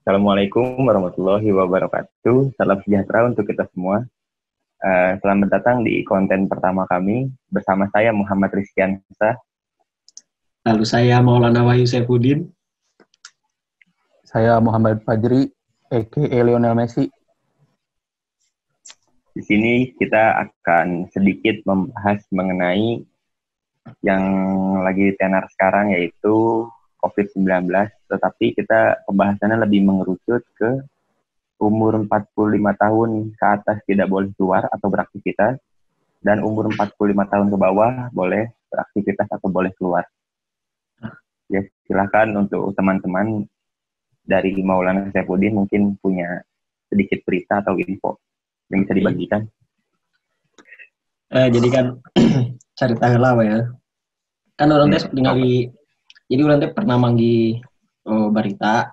Assalamualaikum warahmatullahi wabarakatuh. Salam sejahtera untuk kita semua. Selamat datang di konten pertama kami bersama saya Muhammad Rizkiansa. Lalu saya Maulana Wahyu Saifuddin. Saya Muhammad Fajri, a.k.a. Lionel Messi. Di sini kita akan sedikit membahas mengenai yang lagi tenar sekarang, yaitu COVID-19, tetapi kita pembahasannya lebih mengerucut ke umur 45 tahun ke atas tidak boleh keluar atau beraktivitas, dan umur 45 tahun ke bawah boleh beraktivitas atau boleh keluar. Ya, silakan untuk teman-teman dari Maulana Saifuddin mungkin punya sedikit berita atau info yang bisa dibagikan. Jadi kan cerita lama ya. Kan orang tes ningali, jadi orang teh pernah manggi berita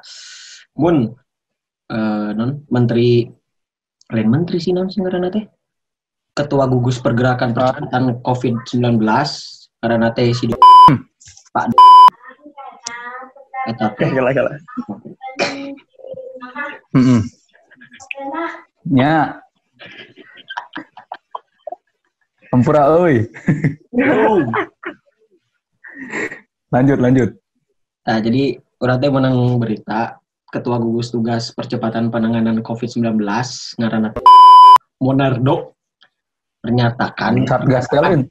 mun non menteri lain menteri sih non ngaranna teh ketua gugus pergerakan percepatan COVID-19 karena teh si Pak eta teh Salah. Nya. Ampura euy. Lanjut. Nah, jadi orang teh menang berita ketua gugus tugas percepatan penanganan COVID-19 ngaranna Monardo menyatakan Satgas lain.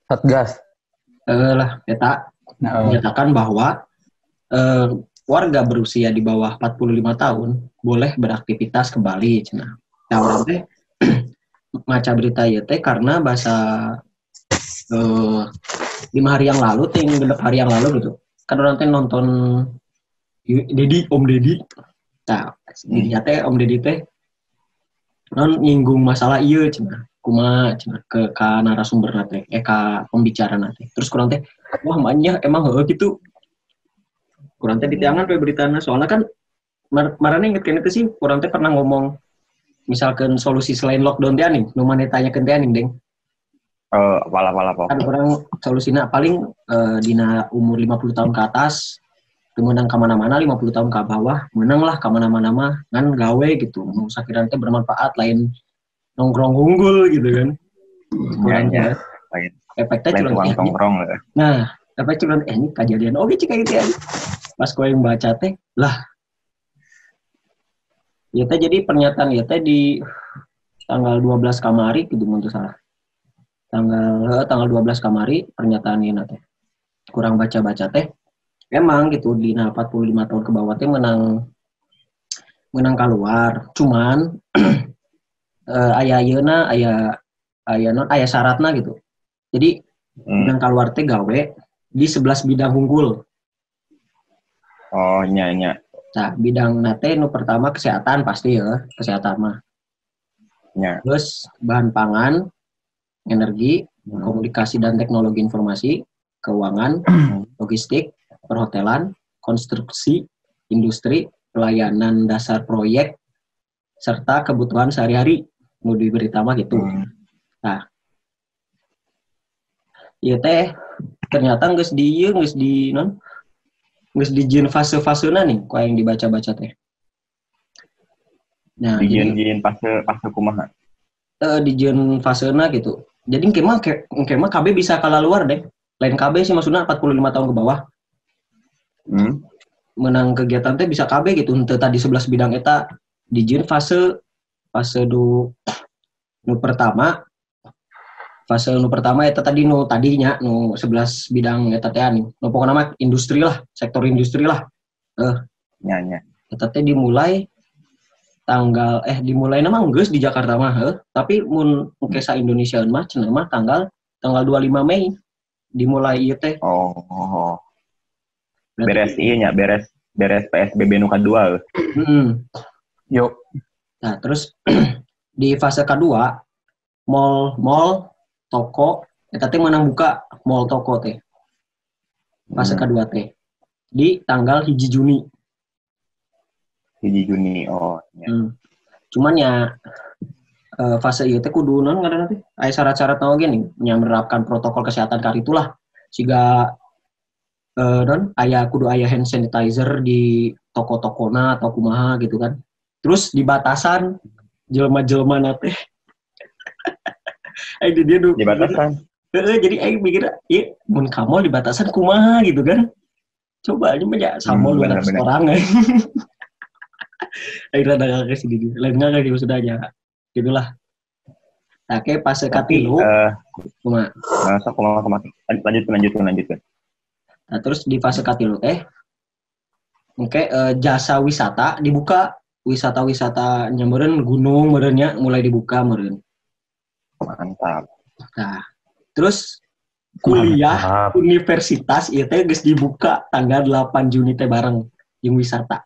Satgas. Lah eta menyatakan bahwa warga berusia di bawah 45 tahun boleh beraktivitas kembali cenah. Nah, orang teh maca berita ieu teh karena bahasa 5 hari yang lalu, 6 hari yang lalu gitu. Kan orang teh nonton Om Deddy. Nah, dia teh Om Deddy teh non nyinggung masalah ieu cenah. Kumaha cenah ke narasumberna teh, ka pembicarana teh. Terus kurang teh, wah manya emang heueuh gitu. Kurang teh ditiangan we beritana soalnya kan marane inget kene teh sih, kurang teh pernah ngomong misalkan solusi selain lockdown teh aning, nu maneh tanyakeun teh aning, Deng. Apalah. Kan orang solusina paling dina umur 50 tahun ke atas menang ke mana-mana, 50 tahun ke bawah menang lah ke mana-mana mah kan gawe gitu. Nu sakirana teh bermanfaat lain nongkrong unggul gitu kan. Kurangnya efeknya cuma nongkrong lah. Nah, efek cuma ini kejadian oke cik gitu ya. Pas kowe yang baca teh lah. Ya teh jadi pernyataan ya teh di tanggal 12 Kamari gitu mun teu salah. Tanggal 12 Kamari pernyataan ieu teh. Kurang baca-baca teh. Emang gitu dina 45 tahun ke bawah teh menang keluar. Cuman aya ayeuna aya syaratna gitu. Jadi menang keluar teh gawe di 11 bidang unggul. Oh, nya. Nah, bidang nate nu pertama kesehatan pasti ya, kesehatan mah. Nya. Terus bahan pangan, energi, komunikasi dan teknologi informasi, keuangan, logistik, perhotelan, konstruksi, industri, pelayanan dasar proyek, serta kebutuhan sehari-hari. Nu diberita mah gitu. Nah, ieu teh ternyata geus di jieun fase-fasena nih kok yang dibaca-baca teh. Nah, dijieun fase kumaha? Di jieun fasena gitu. Jadi engke mah KB bisa kalah luar deh. Lain KB sih maksudnya 45 tahun ke bawah. Menang kegiatan teh bisa KB gitu. Henteu tadi 11 bidang eta dijieun fase nu pertama. Fase nu pertama eta tadi nu tadinya nu 11 bidang eta teh anu. Nu pokona mah industri lah, sektor industri lah. Nya. Eta teh dimulai mah geus di Jakarta mah, tapi mun kesa Indonesia mah cenah mah tanggal 25 Mei dimulai ieu teh. Oh. Beres ieu nya, beres PSBB nu kadua. Yuk. Nah, terus di fase kedua mall, toko, eta teh menang buka mall toko teh. Fase kedua teh di tanggal 1 Juni. 1 Juni, oh. Ya. Cuman ya fase ieu teh kudu naon ngaranna teh? Aya syarat-syarat naon ge nih, nya menerapkan protokol kesehatan karitulah. Siga aya kudu aya hand sanitizer di toko-tokona atau kumaha gitu kan. Terus di batasan jelema-jelema nate dia Di batasan. jadi aing mikir ieu mun kamol di batasan kumaha gitu kan. Coba aja mah samol 200 Bener-bener. orang. Akhirnya ada ke sini. Lain enggak di maksudnya aja. Gitulah. Nah, kayak pas Tapi katilu kumaha. sok lanjutkan. Nah, terus di fase katilu jasa wisata dibuka. Wisata-wisata nyameureun gunung meureunnya mulai dibuka meureun. Mantap. Nah, terus kuliah universitas ieu teh geus dibuka tanggal 8 Juni teh bareng jeung wisata.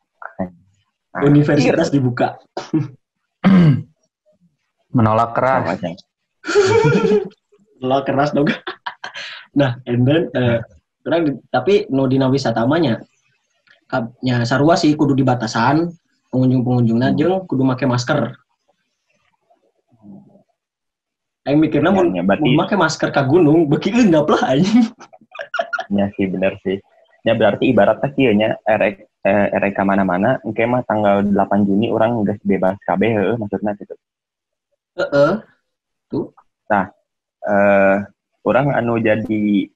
Nah, Universitas dibuka. Menolak keras. Menolak keras dong. Nah, and then tapi no dina wisata mah nya sarua sih kudu di batasan pengunjung-pengunjungna jeung kudu make masker. Aing mikirna mun make masker ka gunung beuki eundap lah anjing. Ya sih bener sih. Ya berarti ibaratnya kieu nya erek ka mana-mana engke mah tanggal 8 Juni orang geus bebas kabeh heueuh maksudna gitu. Tuh. Nah, orang anu jadi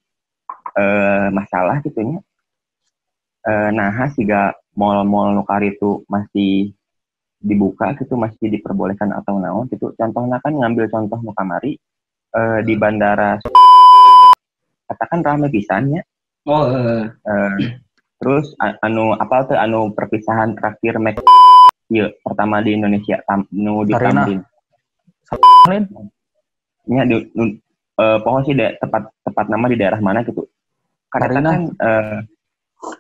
masalah gitu nya. Nah, siga mall-mall nu karitu masih dibuka gitu, masih diperbolehkan atau naon gitu. Contohnya kan ngambil contoh nu kamari di bandara katakan rame pisannya. Terus anu apa tuh anu perpisahan terakhir pertama di Indonesia nu di Tamrin. Nya di pokoknya sih tepat nama di daerah mana gitu. Karena kan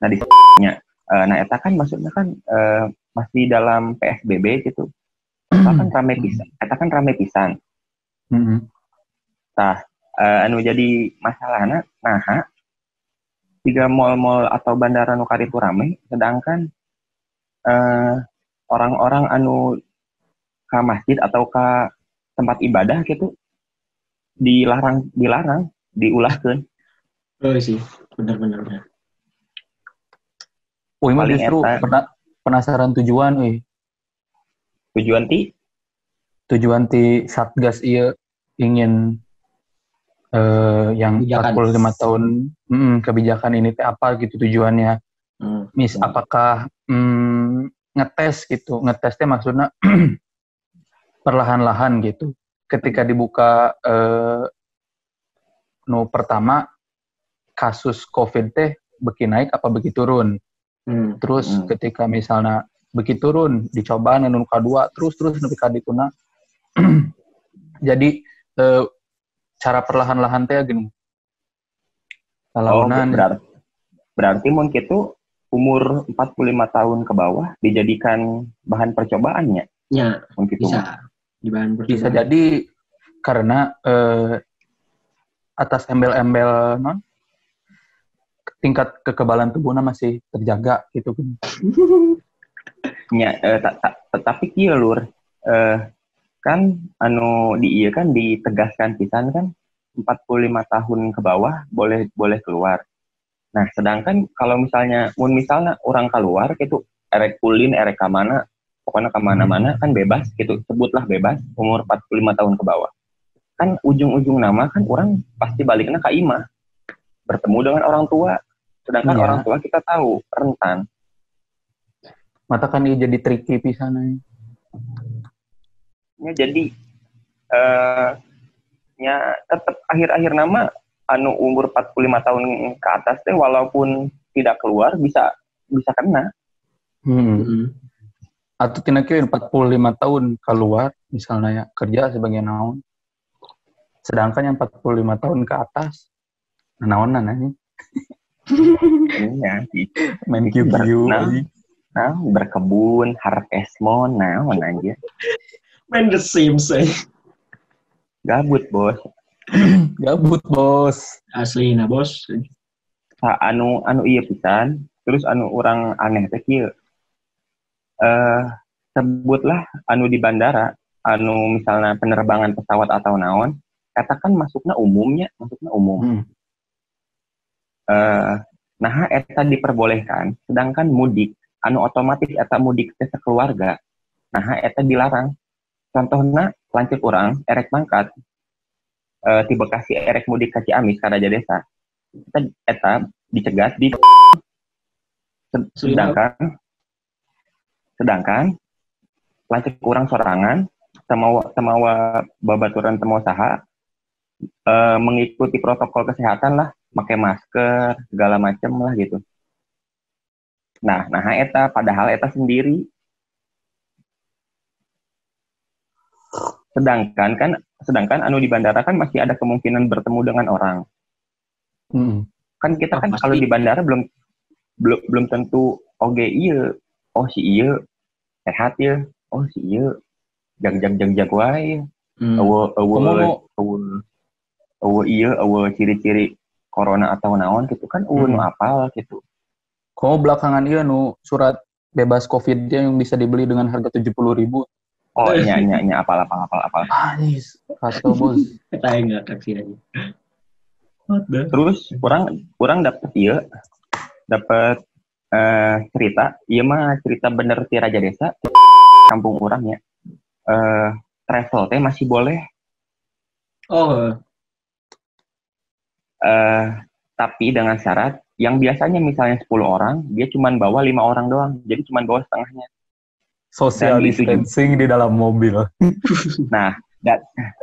nah di nya nah eta kan maksudnya kan masih dalam PSBB gitu. Eta kan rame pisan. Nah, anu jadi masalahna tiga mall-mall atau bandara nu karitu rame, sedangkan orang-orang anu ka masjid atau ka tempat ibadah gitu dilarang diulahkeun. Sih, benar. Mah justru penasaran tujuan Tujuan ti Satgas ieu ingin yang kebijakan. 45 tahun kebijakan ini teh apa gitu tujuannya. Apakah ngetes gitu. Ngetes teh maksudnya perlahan-lahan gitu. Ketika dibuka pertama kasus COVID teh beki naik apa beki turun. Terus ketika misalnya beki turun dicoba nu kadua terus nepi ka dituna. Jadi cara perlahan-lahan teh gini. Berarti mun kitu umur 45 tahun ke bawah dijadikan bahan percobaannya. Ya, bisa. Di bahan percobaan. Bisa jadi karena atas embel-embel tingkat kekebalan tubuhnya masih terjaga gitu kan. Ya, tapi kieu lur kan anu kan ditegaskan pisan kan 45 tahun ke bawah boleh keluar. Nah, sedangkan kalau misalnya orang keluar gitu erek kulin erek ka mana pokoknya ke mana-mana kan bebas gitu, sebutlah bebas umur 45 tahun ke bawah. Kan ujung-ujung nama kan orang pasti baliknya ke imah bertemu dengan orang tua. Sedangkan orang tua kita tahu rentan. Mata kan dia jadi tricky pisan. Ya jadi tetap akhir-akhir nama anu umur 45 tahun ke atas teh walaupun tidak keluar bisa kena. Atau kira-kira 45 tahun keluar misalnya ya kerja sebagai naon. Sedangkan yang 45 tahun ke atas naonan aja. Iya, main QQ berkebun, harkesmon, naon aja. Main The Sims Gabut, Bos. Asli nah, Bos. Anu iya pisan, terus anu orang aneh teh kieu. Sebutlah anu di bandara, anu misalnya penerbangan pesawat atau naon, katakan masuknya umum. Nah eta diperbolehkan, sedangkan mudik anu otomatis eta mudik teh keluarga. Nah eta dilarang. Contohna lanceuk urang erek mangkat ti Bekasi erek mudik ka Ciamis ka Raja Desa. Eta dicegat di sedangkan lanceuk urang sorangan temawa babaturan temawa saha mengikuti protokol kesehatan lah, pakai masker segala macam lah gitu. Nah eta padahal eta sendiri. Sedangkan anu di bandara kan masih ada kemungkinan bertemu dengan orang. Kan kita kan kalau di bandara belum tentu oge ieu. Oh si ieu sehat ya. Oh si ieu jag wae. Eueuh ciri-ciri corona atau naon gitu kan nu apal gitu. Komo belakangan ieu nu surat bebas COVID yang bisa dibeli dengan harga 70.000. Oh, nya apal. Anis, kata bos. Kita enggak taksi aja. Terus orang dapat cerita, iya mah cerita bener ti Raja Desa, kampung orangnya. Travel teh masih boleh. Oh. Tapi dengan syarat yang biasanya misalnya 10 orang, dia cuma bawa 5 orang doang. Jadi cuma bawa setengahnya. Social distancing di dalam mobil. Nah,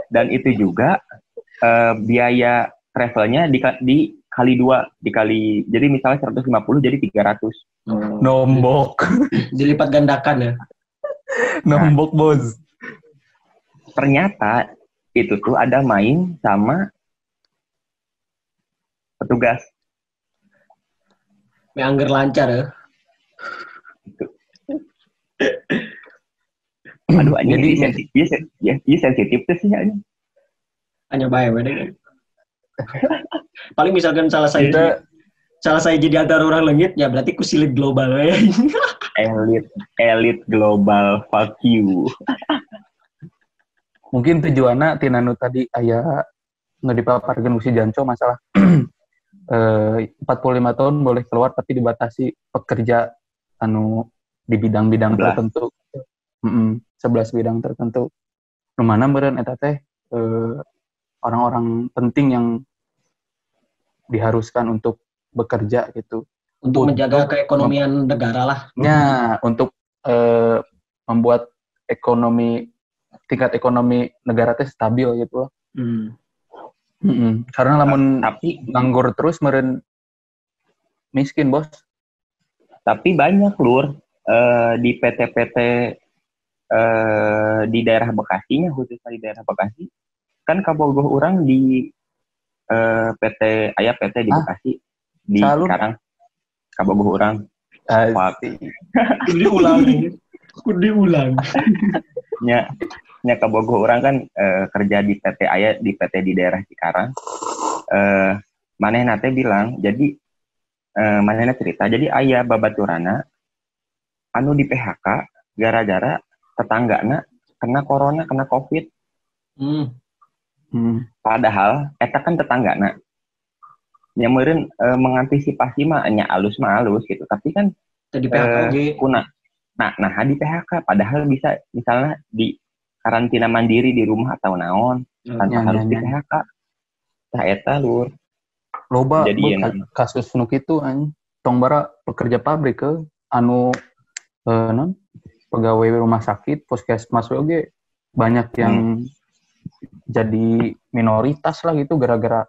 dan itu juga biaya travelnya dikali 2, jadi misalnya 150 jadi 300. Nombok. Dilipat gandakan ya. Nombok bos. Ternyata itu tuh ada main sama petugas. Angger lancar ya. Aduh, jadi sensitif tuh sih ya. Hanya bae deh. Paling misalkan salah saya jadi antara orang lengit ya berarti ku silit global ya. Elit global, fuck you. Mungkin tujuanna tina nu tadi aya ngedipaparkeun si Janco masalah 45 tahun boleh keluar tapi dibatasi pekerja anu di bidang-bidang tertentu. 11 bidang tertentu. Nu mana meureun eta teh orang-orang penting yang diharuskan untuk bekerja gitu. Untuk menjaga keekonomian negara lah. Ya, untuk membuat tingkat ekonomi negara teh stabil gitu. Karena lamun tapi nganggur terus meureun miskin, Bos. Tapi banyak lur di PT-PT di daerah Bekasinya, khususnya di daerah Bekasi. Kan kabogoh orang di PT di Bekasi di sekarang kabogoh orang. Diulang. Nya kabogoh orang kan kerja di PT di daerah Cikarang. Manehna teh bilang, jadi manehna cerita, jadi aya babaturana anu di PHK gara-gara tetanggana kena corona, kena COVID. Padahal eta kan tetanggana. Nya meureun mengantisipasi mah nya alus gitu. Tapi kan di PHK kuna. Nah di PHK padahal bisa misalnya di karantina mandiri di rumah atau naon tanpa harus di PHK. Tah eta lur. Loba kasus nu kitu anjing. Tong bara pekerja pabrik ke anu pegawai rumah sakit, puskesmas oge banyak yang jadi minoritas lah gitu gara-gara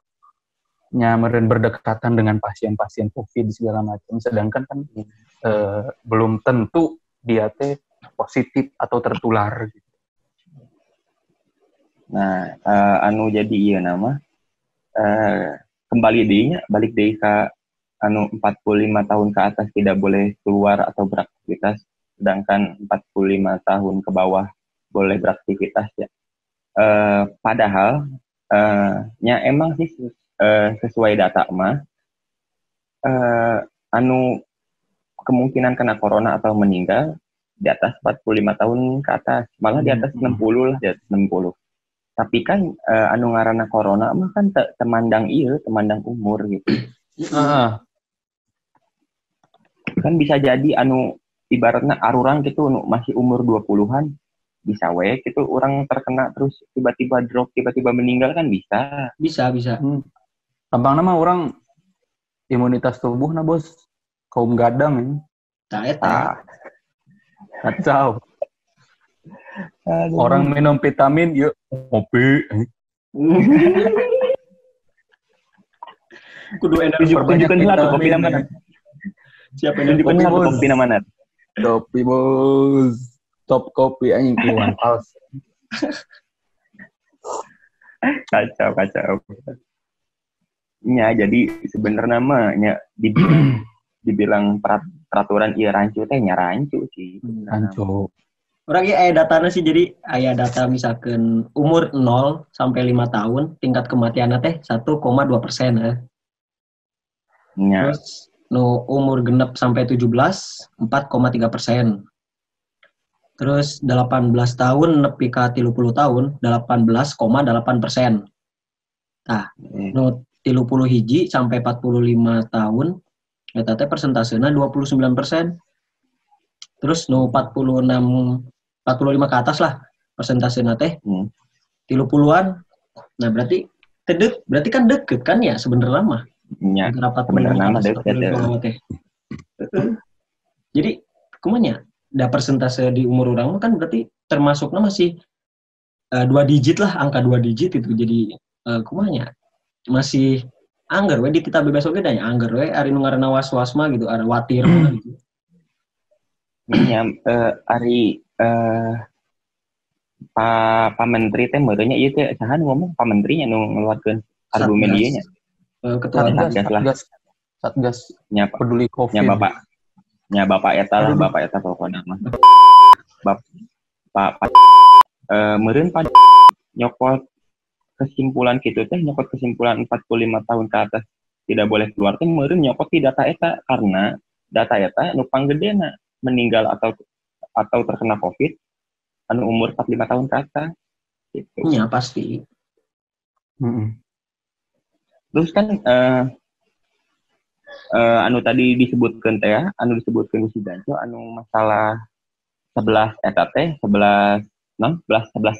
meureun berdekatan dengan pasien-pasien COVID segala macam. Sedangkan kan belum tentu dia teh positif atau tertular gitu. Nah, anu jadi ieu nama kembali balik deui ka anu 45 tahun ke atas tidak boleh keluar atau beraktivitas, sedangkan 45 tahun ke bawah boleh beraktivitas ya. Padahal nya emang sih sesuai data mah anu kemungkinan kena corona atau meninggal di atas 45 tahun ke atas, malah di atas 60 lah, di atas 60. Tapi kan anu ngaranna corona mah kan temandang umur gitu. Kan bisa jadi anu ibaratnya arurang gitu masih umur 20-an bisa we gitu orang terkena terus tiba-tiba drop, tiba-tiba meninggal kan bisa. Bisa. Gampang nama orang imunitas tubuh nah bos kaum gadang ini. Tah eta. Kacau. Aduh. Orang minum vitamin yuk kopi. Kudu energi Tunjukkan lah tuh kopi mana. Siapa yang Tunjukkan lah tuh kopi mana. Kopi bos. Top kopi anjing keluhan pals. Kacau. Ya, jadi sebenarnya namanya dibilang peraturan iya rancu teh nya rancu sih. Rancu. Orang ya datanya sih, jadi aya data misalkan umur 0 sampai 5 tahun tingkat kematiannya teh 1,2%. Ya. Terus umur genep sampai 17 4,3%. Terus 18 tahun nepi ka 30 tahun 18,8%. Nah, 30 hiji sampai 45 tahun eta teh persentasena 29%. Terus 45 ke atas lah persentasena teh 30-an. Nah, berarti kan deket kan ya sebenarnya mah. Ya, sebenarnya deket ya. Jadi kumanya da persentase di umur orang kan berarti termasuknya masih 2 digit lah, angka 2 digit itu. Jadi kumanya masih angger we di kita bebas oge da angger we ari nu ngaranna was-was mah gitu, ada watir mah gitu. Ya, ari Pak Menteri teh meureunnya ieu teh saha nu ngomong Pak Menterinya nu ngeluarkeun argumen ieu nya. Ketua Satgas nya peduli Covid. Nya Bapak eta pokokna mah. Pak meureun Pak nyokot kesimpulan gitu teh, nyokot kesimpulan 45 tahun ke atas tidak boleh keluar teh meureun nyokot di data eta, karena data eta nu panggedena meninggal atau terkena Covid anu umur 45 tahun ke atas gitu. Ya pasti. Terus kan anu tadi disebutkan teh ya, anu disebutkan si Danco anu masalah 11 eta teh 11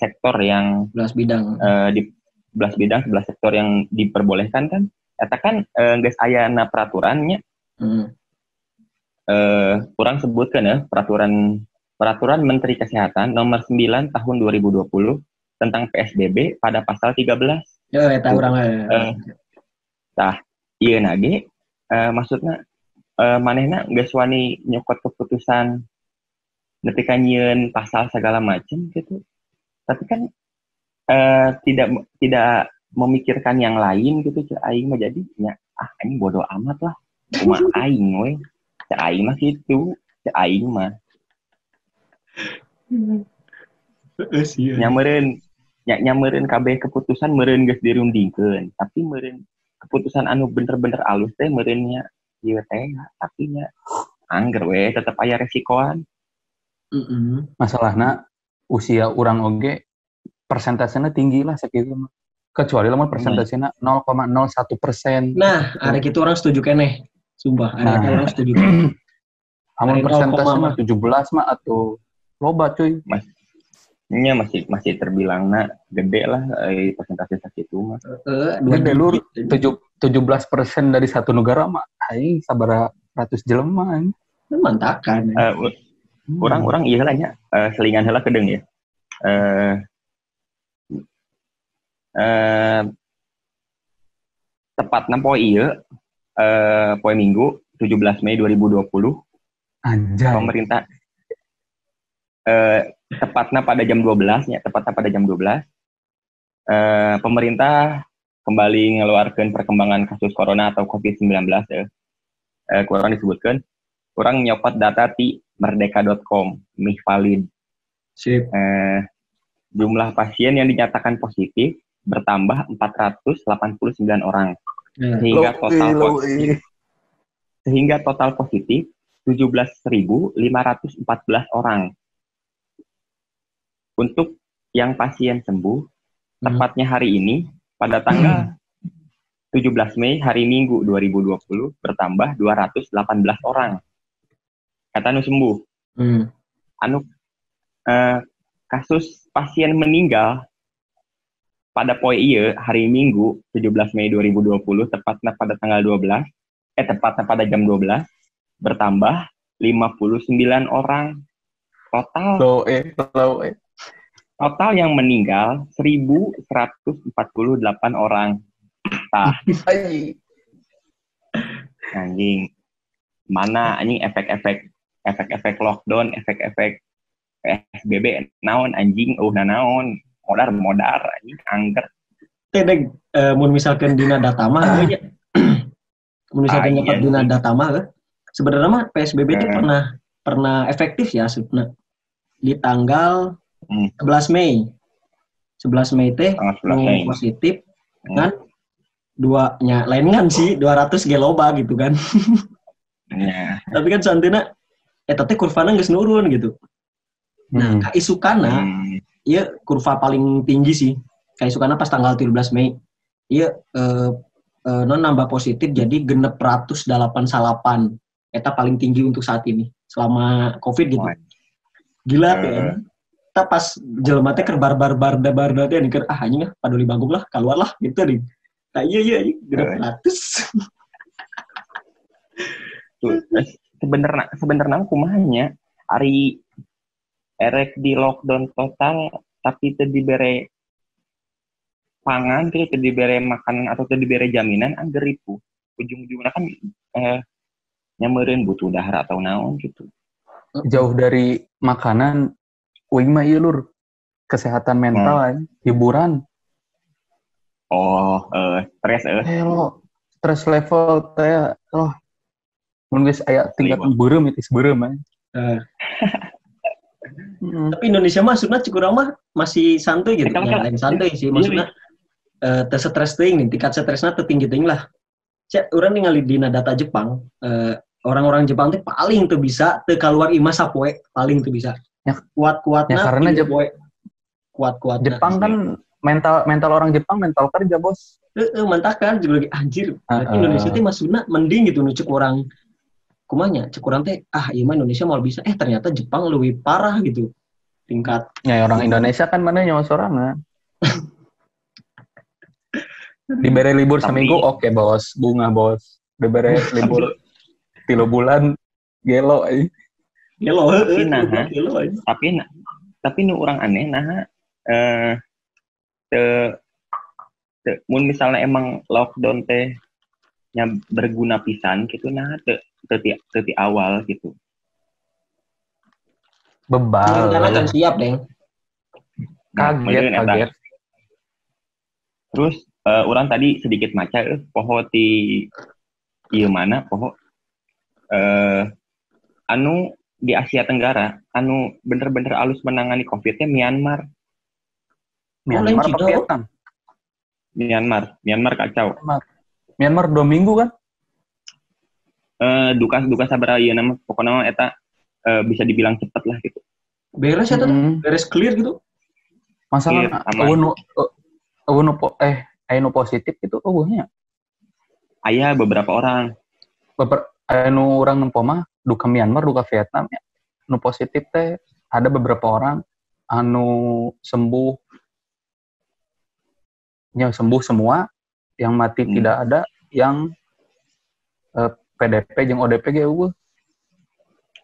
sektor yang 11 bidang. Di 11 bidang 11 sektor yang diperbolehkan kan eta kan geus aya na peraturannya. Kurang sebutkan ya peraturan Menteri Kesehatan nomor 9 tahun 2020 tentang PSBB pada pasal 13. Ya eta urang tah ieu na ge maksudna manehna geus wani nyokot keputusan nepi ka nyieun pasal segala macam gitu. Tapi kan tidak memikirkan yang lain gitu cek aing mah jadinya aing bodoh amat lah. Cuma aing we. Cek aing mah gitu. Cek aing mah. Nyameureun kabeh keputusan meureun geus dirundingkeun, tapi meureun keputusan anu bener-bener alus teh meureun nya ieu teh tapi nya angger we tetep aya resikoan. Masalahna usia orang oge persentasenya tinggi lah segitu mah. Kecuali lamun persentasenya 0,01%. Nah, hari itu orang setuju keneh. Sumpah, hari orang setuju. Amun persentasenya 17 mah atau loba cuy. Masih terbilangna gede lah persentase sakitu mah. Gede lur 17% dari satu negara mah aing sabaraha ratus jelema aing. Mantakan. Orang ieu lah nya selingan heula kedeung ya. Tepatna poe ieu poe Minggu 17 Mei 2020 anjay. Pemerintah tepatnya pada jam 12 pemerintah kembali mengeluarkan perkembangan kasus corona atau COVID-19 ya. Kurang disebutkan, kurang nyopot data di merdeka.com, valid. Sip. Jumlah pasien yang dinyatakan positif bertambah 489 orang. Sehingga total positif 17.514 orang. Untuk yang pasien sembuh, tepatnya hari ini pada tanggal 17 Mei hari Minggu 2020 bertambah 218 orang. Kata nu sembuh. Anu kasus pasien meninggal pada poe ieu hari Minggu 17 Mei 2020 tepatnya pada tanggal 12 tepatnya pada jam 12 bertambah 59 orang total yang meninggal 1.148 orang. Tah. Anjing. Mana anjing efek-efek lockdown, efek-efek PSBB naon anjing naon modar anjing angker. Teh mun misalkan dina data mah ya. Mun misalkan dapat dina data mah sebenarnya mah PSBB itu pernah efektif ya sebenarnya. Di tanggal 11 Mei. 11 Mei teh positif kan duanya lain kan sih 200 geloba gitu kan. Yeah. Tapi kan santina tapi kurvana geus nurun gitu. Nah, kaisukana ieu kurva paling tinggi sih. Kaisukana pas tanggal 13 Mei. Ieu nambah positif jadi 689. Eta paling tinggi untuk saat ini selama Covid gitu. Gila kan. Kita pas jelema teh keur barbar teh anjing anjing paduli bagong lah keluar lah gitu nih. Nah iya 600. Tuh, sebenarnya kumanya ari erek di lockdown total tapi teu dibere pangan teu dibere makanan atau teu dibere jaminan angger ripuh. Ujung-ujungna kan nyameureun butuh dahar atau naon gitu. Jauh dari makanan uing mah ieu lur kesehatan mental hiburan. Stres stres level teh mun geus aya tingkat beureum itis beureum Tapi Indonesia mah maksudna cikurang mah masih santuy gitu. Lain santuy sih maksudna teu stres teuing nih, tingkat stresna teu tinggi-tinggi lah. Cek urang ningali dina data Jepang, orang-orang Jepang teh paling teu bisa teu kaluar imah sapoe, paling teu bisa. Ya, kuat-kuatna karena kuat-kuat Jepang kan mental orang Jepang mental kerja bos. Mantakan juga lagi anjir. Indonesia teh maksudna mending gitu nu cek urang kumanya cek urang teh ieu mah Indonesia mau bisa ternyata Jepang lebih parah gitu tingkat. Ya orang Indonesia kan mana nyawa sorangan. Dibere libur seminggu oke bos, bunga bos. Dibere libur 3 bulan gelo tapi nu urang aneh mun misalnya emang lockdown teh nya berguna pisan gitu teu awal gitu. Bebal. Karena kan siap, Deng. Kaget. Terus orang tadi sedikit maca poho ti ieu mana poho anu di Asia Tenggara anu bener-bener alus menangani COVID-nya Myanmar apa Vietnam? Myanmar kacau. Myanmar 2 minggu kan? Duka sabaraha ieu nama pokona eta bisa dibilang cepet lah gitu. Beres ya beres clear gitu. Masalah anu positif itu eueuhnya. Aya beberapa orang. Anu urang nempo mah duka Myanmar, duka Vietnam ya. Nu positif teh ada beberapa orang anu sembuh semua, yang mati tidak ada, yang PDP jeung ODP ge eueuh.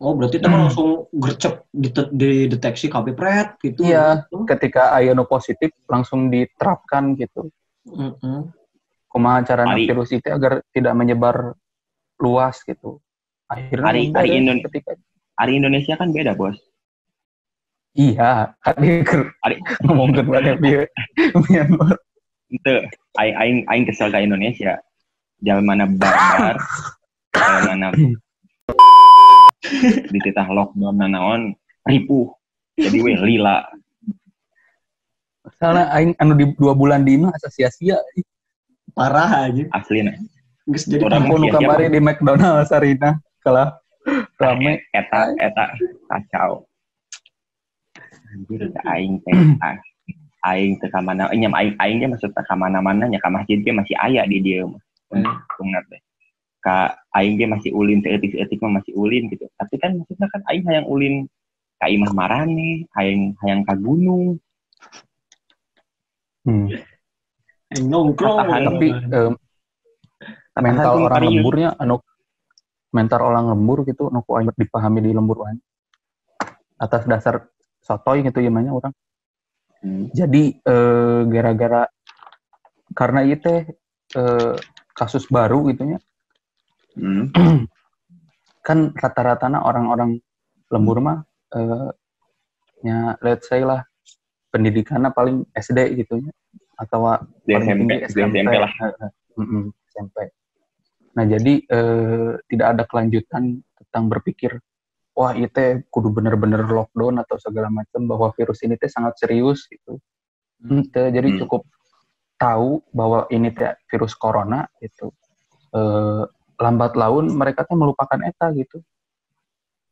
Oh, berarti kita langsung gercep dideteksi KP-pret gitu. Iya, ketika aya nu positif langsung diterapkan gitu. Kumaha carana virus itu agar tidak menyebar luas gitu. Akhirnya hari Indonesia kan beda, Bos. Iya, ngomongkeun banyak dia Myanmar. Itu aing kesel ka Indonesia. Jalan mana barbar, jalan mana dititah lockdown naon ripuh. Jadi we lila. Soalnya aing anu di 2 bulan di imah asa sia-sia. Parah aja. Aslina. Geus jadi tampon kamari di McDonald Sarina kalah rame eta kacau. Anjir aing teh ka mana nyam aing ge maksudna ka mana-mana nya ka masjid ge masih aya di dieu mah. Bener teh. Kak aing ge masih ulin seeutik mah masih ulin gitu. Tapi kan maksudnya kan aing hayang ulin ka imah marane, hayang ka gunung. Nongkrong. Tapi mental orang lemburnya mental orang lembur gitu nu aing dipahami di lembur wae. Atas dasar sotoy gitu ya namanya orang. Jadi gara-gara karena itu kasus baru gitu ya. Kan rata-ratanya orang-orang lembur mah ya let's say lah pendidikannya paling SD gitu ya atau paling tinggi SMP lah. SMP. Nah jadi tidak ada kelanjutan tentang berpikir wah itu kudu bener-bener lockdown atau segala macam bahwa virus ini teh sangat serius gitu. Jadi cukup tahu bahwa ini teh virus corona gitu. Lambat laun mereka teh melupakan eta gitu.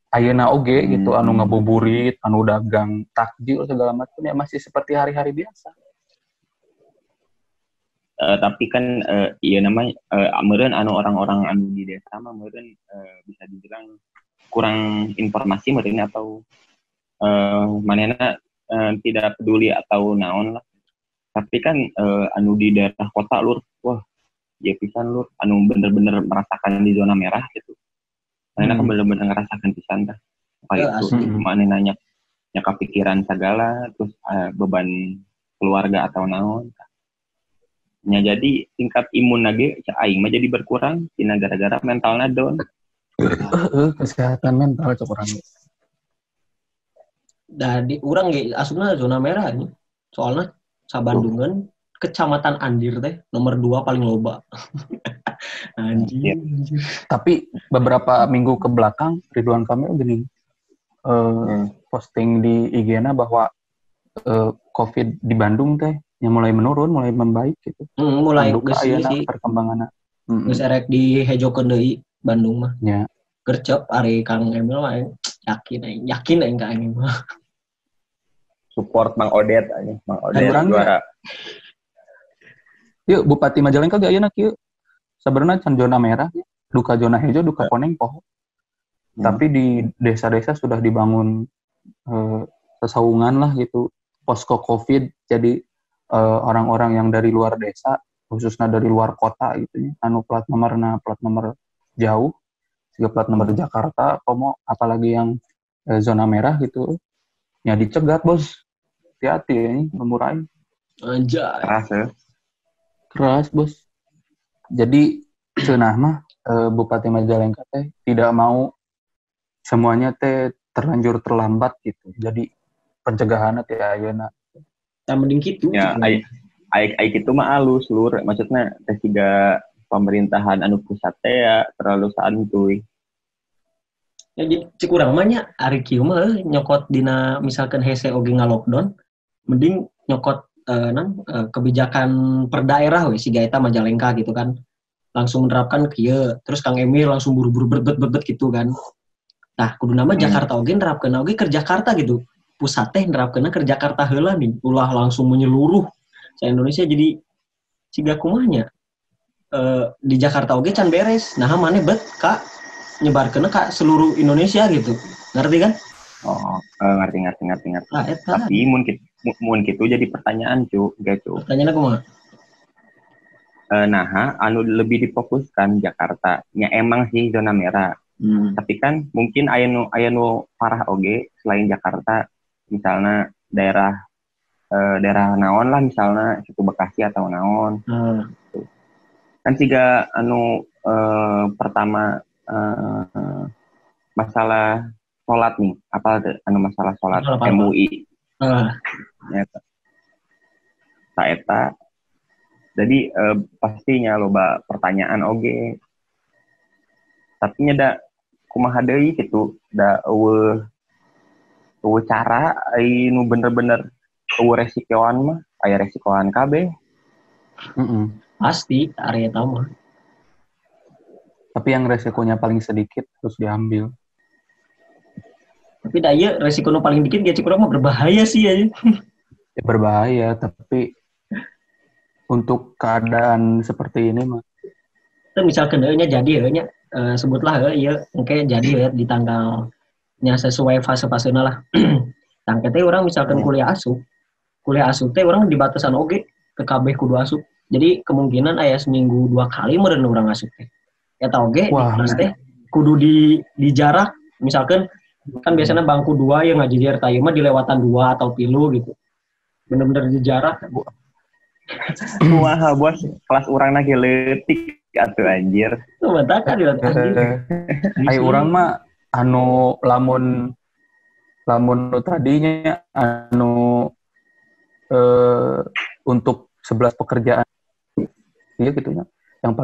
Ayeuna oge gitu anu ngabuburit, anu dagang takjil segala macam ya masih seperti hari-hari biasa. Tapi kan iya namanya meureun anu orang-orang anu di desa mah meureun bisa dibilang kurang informasi meureun atau manehna tidak peduli atau naon lah. Tapi kan anu di daerah kota lur, wah ya pisan lur anu bener-bener merasakan di zona merah gitu. Manehna kan bener-bener ngerasakan pisan dah. Kayak itu manehna nya kepikiran segala terus beban keluarga atau naon. Ya jadi tingkat imun lagi aing mah jadi berkurang tina gara-gara mentalna down. Kesehatan mental cok urang. Jadi urang ge asupna zona merah nih. Soalnya Sabandungan Kecamatan Andir teh nomor 2 paling loba. Anjir. Tapi beberapa minggu ke belakang Ridwan Kamil gini posting di IG-na bahwa COVID di Bandung teh yang mulai menurun, mulai membaik gitu. Mulai geus sih perkembanganna. Geus erek dihejokeun deui Bandung mah. Ya. Gercep ari Kang Emil mah yakin aing ka aing mah. Support Mang Odet aja, Mang Odet juara. Yuk Bupati Majalengka ge ayeuna kieu. Sebenarnya can zona merah, duka zona hijau, duka koneng poho. Tapi di desa-desa sudah dibangun sesaungan lah gitu, posko COVID. Jadi orang-orang yang dari luar desa, khususnya dari luar kota gitu ya, anu plat nomor jauh, juga plat nomor Jakarta, apalagi yang zona merah gitu, ya dicegat bos. Hati-hati ya, memurai. Anjay. Keras bos. Jadi cenah mah Bupati Majalengka teh tidak mau semuanya teh terlanjur terlambat gitu. Jadi pencegahannya teh ayeuna. Tah mending kitu. Ya ai kitu mah alus lur. Maksudnya teh siga pemerintahan anu pusat teh ya terlalu santuy. Ya jadi cik urang mah nya ari kieu mah nyokot dina misalkan hese oge ngalockdown mending nyokot kebijakan per daerah we siga eta Majalengka gitu kan. Langsung menerapkan kieu. Terus Kang Emil langsung buru-buru bet gitu kan. Nah, kudu nama Jakarta oge nerapkeun oge ke Jakarta gitu. Pusat teh nerapkeunna ke Jakarta heula nih. Ulah langsung menyeluruh sa Indonesia jadi siga kumanya. Di Jakarta oge can beres. Nah, maneh bet ka nyebarkeunna ka seluruh Indonesia gitu. Ngerti kan? Oh, ngerti. Nah, tapi mun kitu jadi pertanyaan cu. Pertanyaannya kumaha? Anu lebih difokuskan Jakarta. Ya emang sih zona merah. Tapi kan mungkin aya nu parah oge selain Jakarta, misalnya daerah naon lah misalnya situ Bekasi atau naon. Kan siga anu pertama masalah sholat nih, apa anu masalah sholat MUI. Ya, eta. Jadi pastinya loba pertanyaan oge. Tapi nya kumaha deui kitu da eueuh cara nu bener-bener eueuh resikoan mah aya resikoan kabeh. Pasti area eta mah. Tapi yang resikonya paling sedikit harus diambil. Tapi da ieu resikonya paling dikit ge cik urang mah berbahaya sih ya. Ya berbahaya, tapi untuk keadaan seperti ini mah misalkan nya jadi nya sebutlah ya engke jadi ya di tanggalnya sesuai fase-fasena lah. Tangke teh orang misalkan kuliah asup teh orang di batasan oge ke kabeh kudu asup. Jadi kemungkinan aya seminggu 2 kali meureun urang asup teh. Eta oge di kelas teh kudu di jarak misalkan kan biasanya bangku 2 yang ngajijar tayu mah dilewatan 2 atau 3 gitu. Bener-bener di jarak. Kumaha bos, kelas urang na leutik atuh anjir. Tuh mantap kan anjir. Ai urang mah anu lamun tadinya anu untuk 11 pekerjaan iya gitu ya. Yang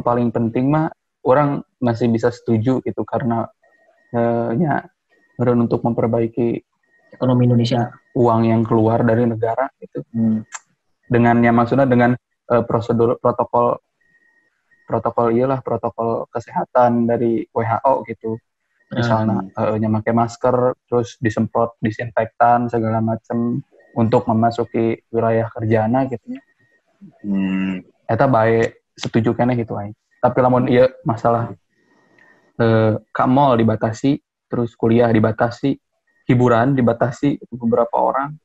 paling penting mah orang masih bisa setuju gitu karena untuk memperbaiki ekonomi Indonesia, uang yang keluar dari negara gitu. Maksudnya dengan prosedur protokol kesehatan dari WHO gitu. Misalnya pakai masker, terus disemprot disinfektan segala macam untuk memasuki wilayah kerjana gitu. Eta baik setuju kene gitu aja. Tapi lamun ieu masalah ka mall dibatasi, terus kuliah dibatasi, hiburan dibatasi beberapa orang.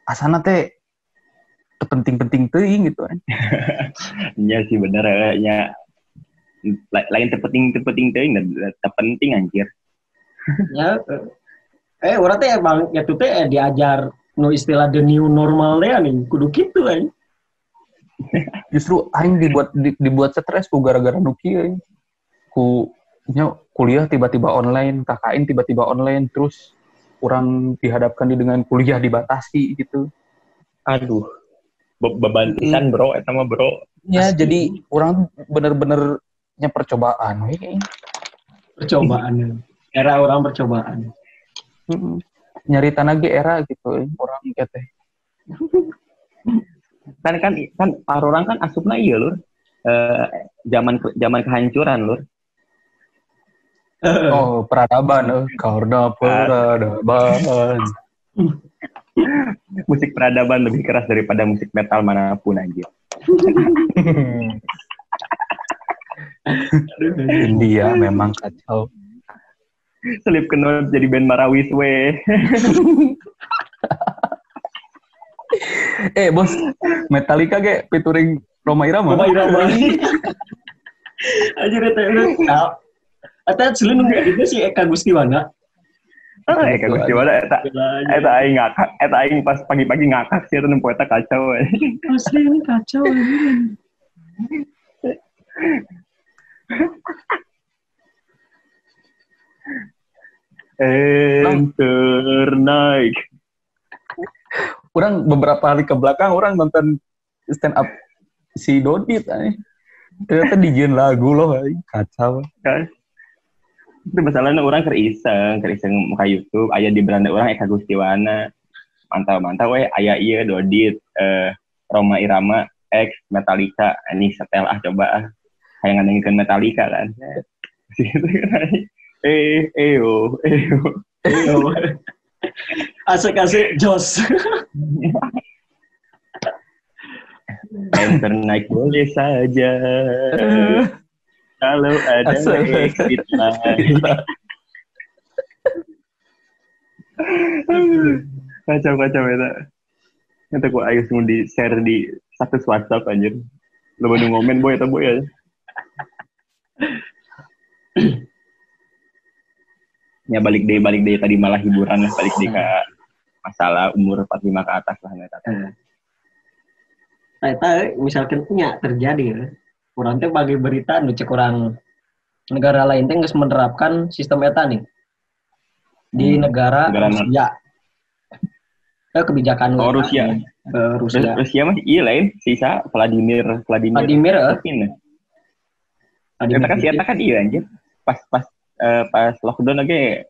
Asana teh penting-penting teuing gitu kan. Iya sih bener ya. Lain terpenting teuing terpenting anjir. Ya urang teh emang ya teh diajar nu istilah the new normal deh nih kudu kitu aing. Justru aing dibuat stres ku gara-gara nu kieu. Ku kuliah tiba-tiba online, KKN tiba-tiba online, terus orang dihadapkan dengan kuliah dibatasi gitu. Aduh. Beban pisan bro, eta mah bro. Ya, jadi orang bener-bener percobaan we. Percobaan. Era orang percobaan. Nyari tanah ge era gitu orang teh. kan orang kan asupna ieu lur. Zaman kehancuran lur. Oh, peradaban karena peradaban. Musik peradaban lebih keras daripada musik metal manapun anjir. India memang kacau. Selip kenut jadi band Marawis we. Bos, Metallica ge featuring Rhoma Irama. Anjir eta. Eta selain nunggu sih Eka Gustiwana. Eka Gustiwana eta aing ngakak, eta aing pas pagi-pagi ngakak sih eta nempo eta kacau. Asli ini kacau anjir. Enter naik. Orang beberapa hari ke belakang orang nonton stand up si Dodit ternyata dijieun lagu loh kacau kan. Itu masalahnya orang keriseng muka YouTube aya di beranda orang Eka Gustiwana mantap we aya ieu Dodit Rhoma Irama X Metallica ini setelah coba kayak ngadengkeun Metallica kan situ kan eyo asik Jos. Enter naik boleh saja kalau ada exit lain. Kacau eta. Eta ku ayo semua di share di status WhatsApp anjir. Lo baru ngomen boy eta boy ya. Ya balik deh tadi malah hiburan balik deh ke masalah umur 45 ke atas lah eta. Eta misalkan punya terjadi ya. Urang teh bagi berita nu cek urang negara lain teh geus menerapkan sistem eta nih. Di negara Rusia. Kebijakan Rusia. Rusia mah iya lain sisa Vladimir Putin. Eta kan iya anjir. Pas lockdown lagi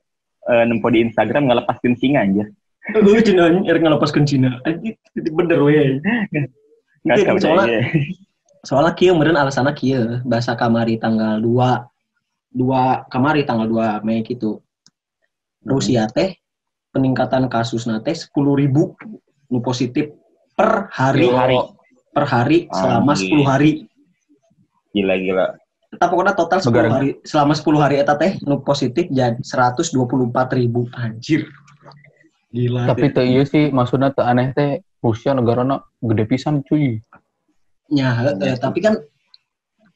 nempo di Instagram ngelepaskeun singa anjir. Cenah ngelepaskeun Cina. Anjir bener we. Soalnya kieu meureun alasanna kieu bahasa kamari tanggal 2 kamari tanggal 2 Mei gitu. Rusia teh peningkatan kasusna teh 10.000 nu positif per hari. per hari selama 10 hari. Gila. Kita pokoknya total 10 Negara. hari. Selama 10 hari eta teh nu positif jadi 124.000 anjir. Gila. Tapi teu ieu sih maksudna teu aneh teh Rusia negarana gede pisan cuy. Ya, tapi kan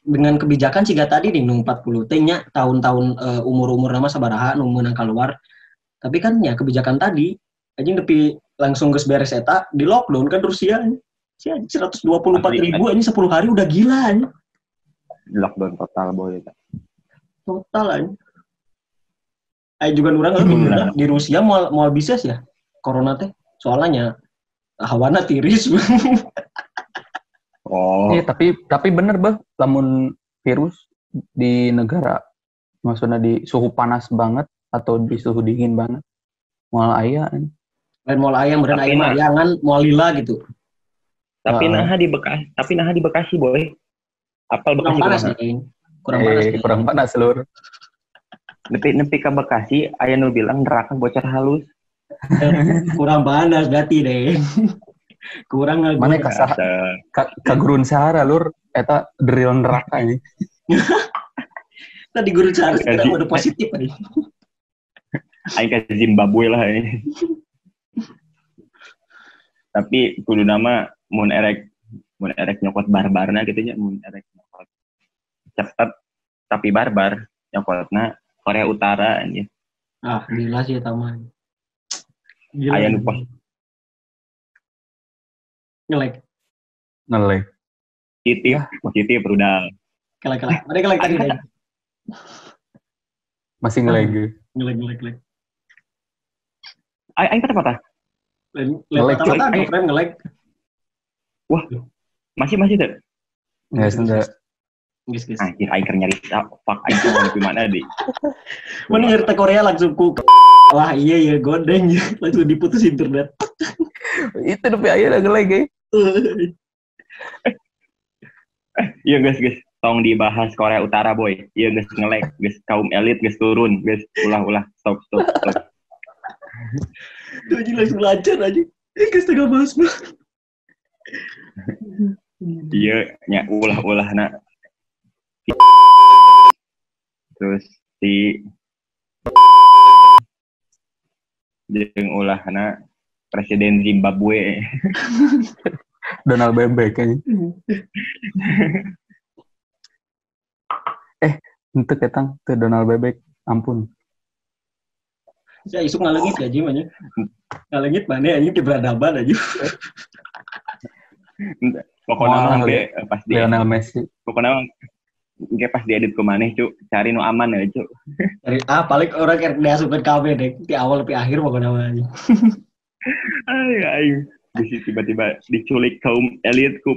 dengan kebijakan siga tadi nih nu 40 teh nya tahun-tahun umur-umur nama sabaraha nu meunang keluar. Tapi kan ya kebijakan tadi anjing nepi langsung geus beres eta di lockdown kan Rusia. Si 124.000 ini 10 hari udah gila anjing. Lockdown total boy. Total anjing. Juga orang di Rusia mau bisa ya corona teh. Soalnya hawana tiris. Oh. Iya, tapi bener bah, lamun virus di negara maksudnya di suhu panas banget atau di suhu dingin banget. Moal aya. Lain mau ayam beren ayam ayangan mau lila gitu. Tapi naha di Bekasi boy. Apal Kurang Bekasi panas nih. Kurang panas Lur. Nepi ka Bekasi aya nu bilang neraka bocor halus. Kurang panas berarti deh. Kurang nggak. Mana ka gurun sahara Lur eta drill neraka ini. Tadi guru cara sekarang udah positif nih. Aing ke Zimbabwe lah ini. Tapi kudu nama mun erek nyokot barbarna gitu nya, mun erek nyokot cepet tapi barbar nyokotna Korea Utara anjir. Ah, gila sih taman. Gila. Aya nu pos Ngelek. positif rudal. Kelek. Ada kelek tadi deh. Masih ngelek. Ngelek. Aing patah. Ngelek. Frame ngelek. Wah. Masih tuh. Ya sudah. Gis. Anjir aing keur nyari fuck aing mau di mana deh. Mana nyari Korea langsung ku. Wah, iya godeng langsung diputus internet. Itu tapi aya ngelek. Iya guys, tolong dibahas Korea Utara boy. Iya guys ngelek, guys kaum elit guys turun, guys ulah stop. Tuh aja langsung lancar aja. Guys tengah bahas mah. Iya, nya ulah nak. Terus jeung ulahna Presiden Zimbabwe. Donald Bebek kayaknya. Untuk ketang tuh Donald Bebek, ampun. Saya isuk ngalengit ya Jim aja. Ngalengit mana aja di beradaban aja. Pokoknya pas dia Lionel Messi. Pokoknya pas diedit ke maneh cu, cari nu aman ya cu. Cari paling orang kayak diasupin KB deh, di awal lebih akhir pokoknya aja. Ayo. Bisa tiba-tiba diculik kaum elitku.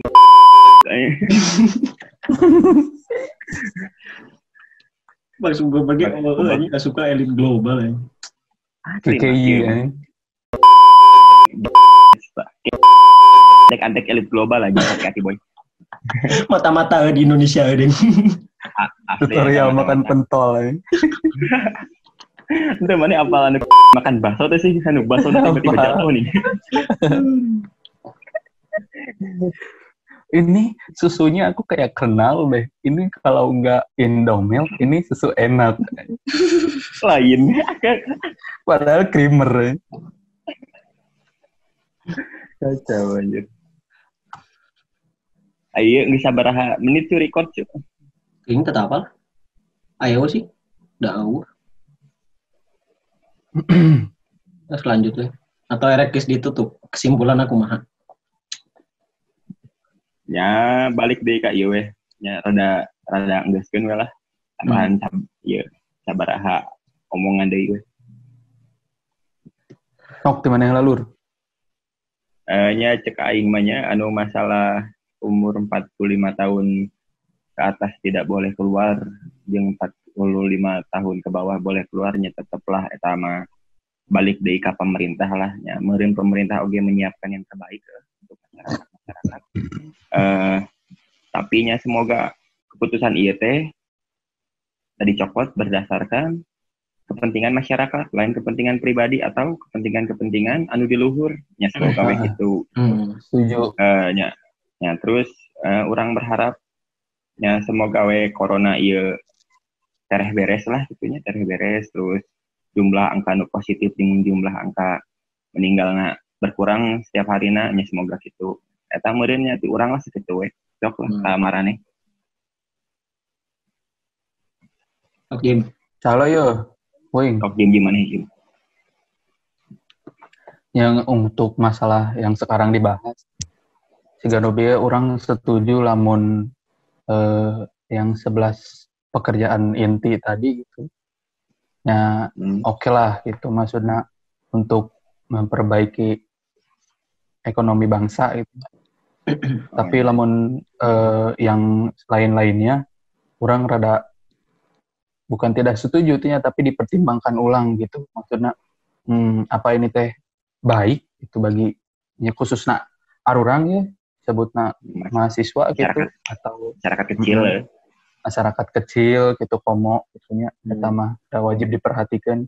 Langsung gue pergi aja gak suka elit global aja. KKI Antek elit global lagi hati-hati boy. Mata-mata di Indonesia deh. Tutorial makan pentol. Itu mana apalan makan bakso tuh sih, anu bakso tiba-tiba jatuh nih. Ini susunya aku kayak kenal deh. Ini kalau nggak Indomilk, ini susu enak. Lain. Padahal creamer. Kacau anjir. Ayo bisa berapa menit tuh record cuy? Ini tetap apa? Ayo sih. Dah Terus lanjut ya. Atau erekis ditutup. Kesimpulan aku mah. Ya balik deh kak ieu we. Ya rada enggeuskeun we lah. Tambahan ieu sabaraha omongan deui we. Sok di mana yang lalu? Nya cek aing mah nya anu masalah umur 45 tahun ke atas tidak boleh keluar jeung 45 tahun ke bawah boleh keluarnya tetaplah eta mah balik deui ka pemerintah lah nya meureun pemerintah oge menyiapkan yang terbaik untuk masyarakat. Tapi nya semoga keputusan ieu teh tadi copot berdasarkan kepentingan masyarakat lain kepentingan pribadi atau kepentingan anu di luhur nya semoga we kitu. Setuju. Nya Ya terus orang berharap ya semoga we corona ieu tereh beres lah gitunya, tereh beres, terus jumlah angka nu positif jeung jumlah angka meninggalna berkurang setiap harina nya semoga gitu. Eta meureun nya ti urang lah sakitu we. Sok lah ka marane. Oke. Calo yo, wing. Sok gimana hiji. Yang untuk masalah yang sekarang dibahas, siga dobie orang setuju lamun yang 11 pekerjaan inti tadi gitu. Ya oke lah gitu maksudnya untuk memperbaiki ekonomi bangsa gitu. Tapi lamun yang lain-lainnya orang rada bukan tidak setuju tinya tapi dipertimbangkan ulang gitu. Maksudnya apa ini teh baik itu bagi ya khususnya arurang ya sebutna mahasiswa gitu atau masyarakat kecil masyarakat kecil gitu komo gitunya eta mah wajib diperhatikan.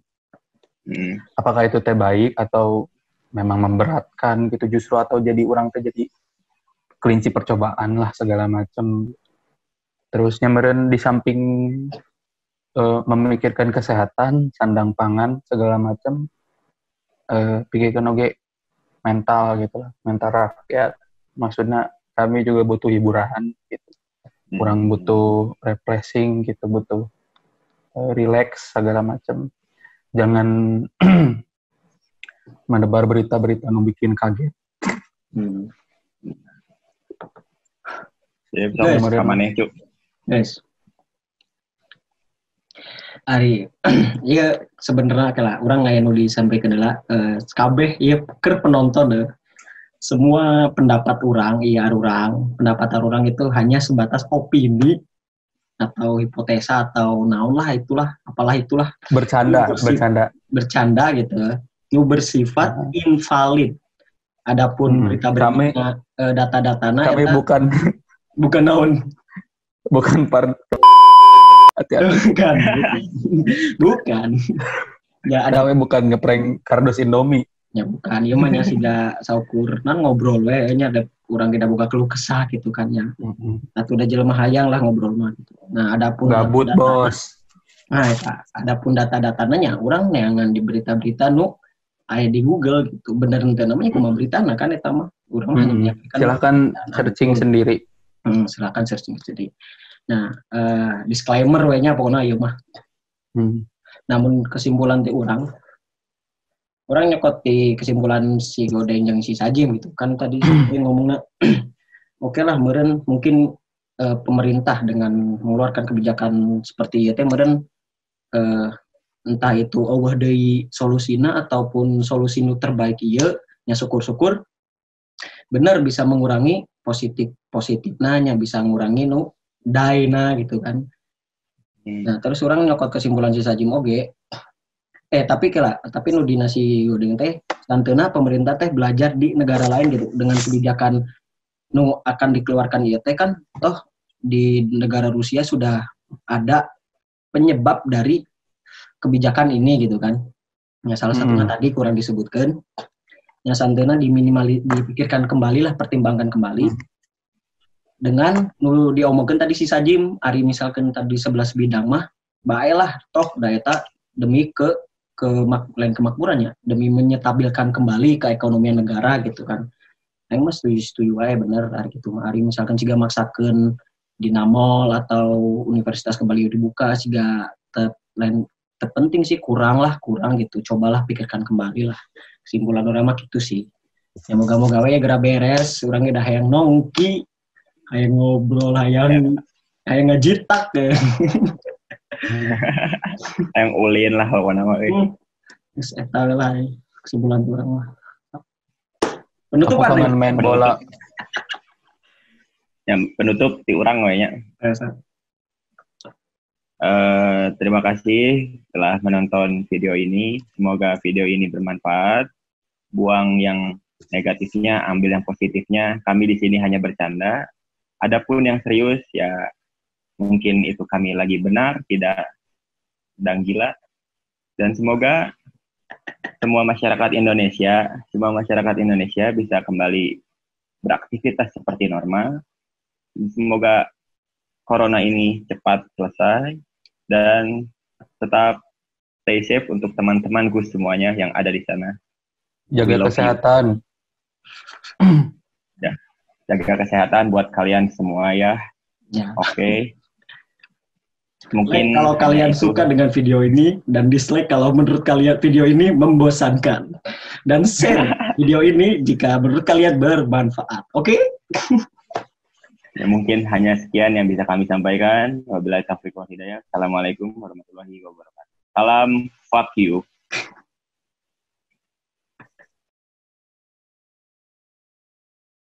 Apakah itu teh baik atau memang memberatkan gitu justru atau jadi orang teh jadi kelinci percobaan lah segala macam. Terusnya meureun di samping memikirkan kesehatan, sandang pangan segala macam pikirkan oge mental gitu lah, mental rakyat. Maksudnya kami juga butuh hiburan gitu. Kurang butuh refreshing gitu, butuh relax segala macam. Jangan menebar berita-berita yang bikin kaget. Ya bisa ke maneh cuk. Guys. Ari, iya sebenarnya kalah orang nggak nu disampaikan adalah kabeh iya keur penonton deh. Semua pendapat orang, pendapat orang itu hanya sebatas opini atau hipotesa atau naon lah itulah, apalah itulah. Bercanda gitu. Nu bersifat invalid. Adapun berita-berita data-datana kami bukan naon. Bukan bukan. Ya ada bukan ngeprank kardus Indomie. Ya bukan, ieu mah nya siga saukur nan ngobrol we nya ada urang tidak buka keluh kesah gitu kan ya. Atuh da jelema hayang lah ngobrol mah gitu. Nah, adapun gabut bos. Nah, adapun data-datana nya urang neangan di berita-berita nu aya di Google gitu. Bener teu namanya kumaha beritana kan eta mah. Urang mah hanya silakan searching sendiri. Silakan searching sendiri. Nah, disclaimer we nya pokona ieu mah. Namun kesimpulan ti urang nyokot di kesimpulan si Godeng yang si Sajim gitu kan tadi ngomongnya oke lah meureun mungkin pemerintah dengan mengeluarkan kebijakan seperti itu meureun entah itu eueuh deui solusina ataupun solusi nu terbaik ieu nya syukur-syukur benar bisa mengurangi positifna nya bisa mengurangi nu daina gitu kan. Nah terus orang nyokot kesimpulan si Sajim oge tapi nu dina si Godeng teh lanteuna pemerintah teh belajar di negara lain gitu dengan kebijakan nu akan dikeluarkan ieu teh kan toh di negara Rusia sudah ada penyebab dari kebijakan ini gitu kan. Ya salah satunya tadi kurang disebutkan. Ya santeuna dipikirkan kembali lah, pertimbangkan kembali. Dengan nu diomongkeun tadi si Sajim, ari misalkan tadi 11 bidang mah bae lah toh da eta demi lain kemakmurannya, demi menyetabilkan kembali keekonomian negara gitu kan. Aing mah setuju wae bener ari kitu mah. Ari misalkan siga maksakeun dina mall atau universitas kembali dibuka siga terpenting sih kurang gitu. Cobalah pikirkan kembali lah. Kesimpulan urang mah kitu sih. Ya moga-moga we geura beres, urang ge da hayang nongki, hayang ngobrol, hayang ngajitak ke. Yang ulin lah pokona mah euy. Geus eta lah kesimpulan urang mah. Penutupan main bola. Yang penutup ti urang we nya. Terima kasih telah menonton video ini. Semoga video ini bermanfaat. Buang yang negatifnya, ambil yang positifnya. Kami di sini hanya bercanda. Adapun yang serius ya mungkin itu kami lagi benar, tidak sedang gila. Dan semoga semua masyarakat Indonesia bisa kembali beraktivitas seperti normal. Semoga corona ini cepat selesai dan tetap stay safe untuk teman-temanku semuanya yang ada di sana. Jaga kesehatan. Ya, jaga kesehatan buat kalian semua ya. Ya. Oke. Mungkin Like kalau kalian suka dengan video ini dan dislike kalau menurut kalian video ini membosankan. Dan share video ini jika menurut kalian bermanfaat. Oke? Ya, mungkin hanya sekian yang bisa kami sampaikan. Wabillahi taufiq wal hidayah. Assalamualaikum warahmatullahi wabarakatuh. Salam fuck you.